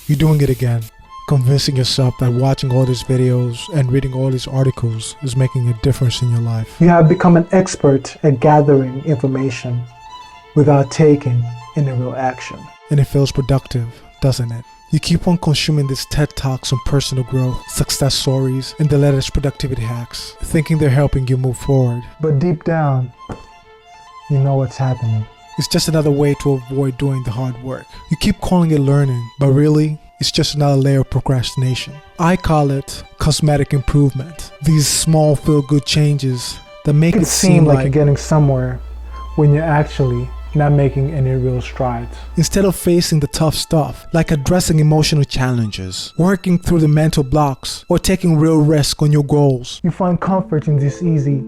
You're doing it again. Convincing yourself that watching all these videos and reading all these articles is making a difference in your life. You have become an expert at gathering information without taking any real action. And it feels productive, doesn't it? You keep on consuming these TED Talks on personal growth, success stories, and the latest productivity hacks, thinking they're helping you move forward. But deep down, you know what's happening. It's just another way to avoid doing the hard work. You keep calling it learning, but really, it's just another layer of procrastination. I call it cosmetic improvement. These small feel-good changes that make it seem like you're getting somewhere when you're actually not making any real strides. Instead of facing the tough stuff, like addressing emotional challenges, working through the mental blocks, or taking real risk on your goals, you find comfort in these easy,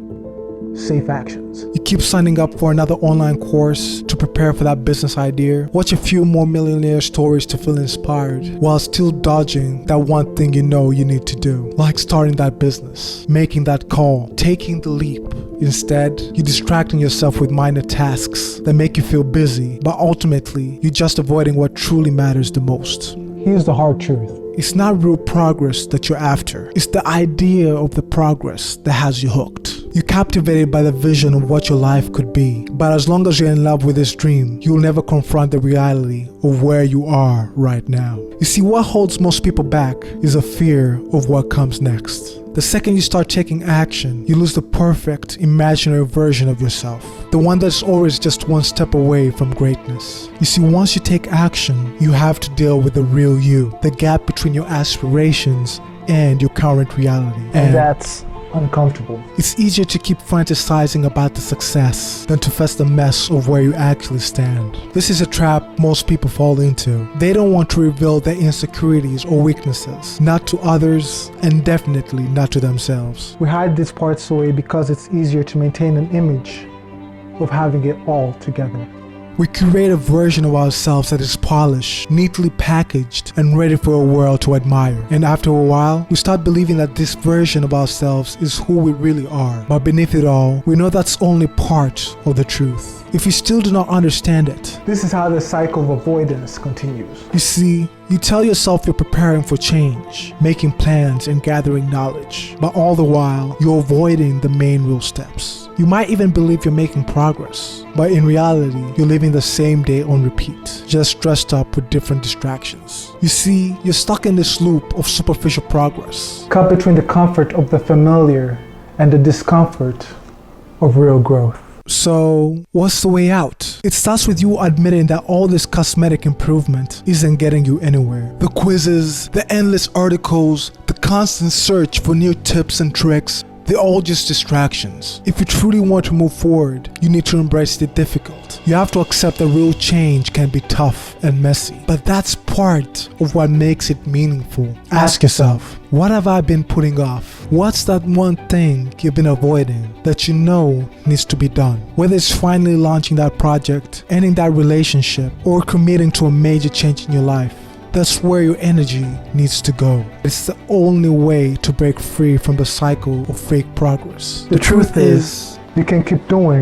safe actions. You keep signing up for another online course to prepare for that business idea, watch a few more millionaire stories to feel inspired, while still dodging that one thing you know you need to do, like starting that business, making that call, taking the leap. Instead, you're distracting yourself with minor tasks that make you feel busy, but ultimately, you're just avoiding what truly matters the most. Here's the hard truth. It's not real progress that you're after. It's the idea of the progress that has you hooked. You're captivated by the vision of what your life could be. But as long as you're in love with this dream, you'll never confront the reality of where you are right now. You see, what holds most people back is a fear of what comes next. The second you start taking action, you lose the perfect, imaginary version of yourself. The one that's always just one step away from greatness. You see, once you take action, you have to deal with the real you, the gap between your aspirations and your current reality. And that's uncomfortable. It's easier to keep fantasizing about the success than to face the mess of where you actually stand. This is a trap most people fall into. They don't want to reveal their insecurities or weaknesses, not to others and definitely not to themselves. We hide these parts away because it's easier to maintain an image of having it all together. We create a version of ourselves that is polished, neatly packaged, and ready for a world to admire. And after a while, we start believing that this version of ourselves is who we really are. But beneath it all, we know that's only part of the truth. If you still do not understand it, this is how the cycle of avoidance continues. You see, you tell yourself you're preparing for change, making plans and gathering knowledge, but all the while, you're avoiding the main real steps. You might even believe you're making progress, but in reality, you're living the same day on repeat, just dressed up with different distractions. You see, you're stuck in this loop of superficial progress, caught between the comfort of the familiar and the discomfort of real growth. So, what's the way out? It starts with you admitting that all this cosmetic improvement isn't getting you anywhere. The quizzes, the endless articles, the constant search for new tips and tricks, they're all just distractions. If you truly want to move forward, you need to embrace the difficult. You have to accept that real change can be tough and messy. But that's part of what makes it meaningful. Ask yourself, what have I been putting off? What's that one thing you've been avoiding that you know needs to be done? Whether it's finally launching that project, ending that relationship, or committing to a major change in your life, that's where your energy needs to go. It's the only way to break free from the cycle of fake progress. The truth is, you can keep doing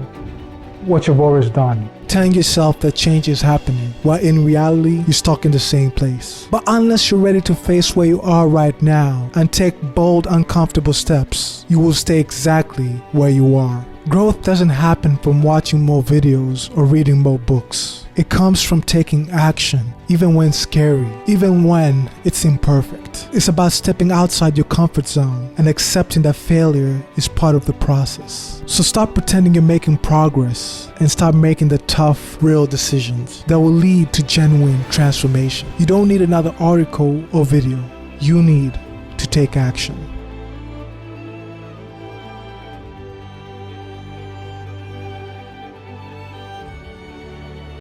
what you've always done, telling yourself that change is happening, while in reality, you're stuck in the same place. But unless you're ready to face where you are right now and take bold, uncomfortable steps, you will stay exactly where you are. Growth doesn't happen from watching more videos or reading more books. It comes from taking action, even when scary, even when it's imperfect. It's about stepping outside your comfort zone and accepting that failure is part of the process. So stop pretending you're making progress and start making the tough, real decisions that will lead to genuine transformation. You don't need another article or video. You need to take action.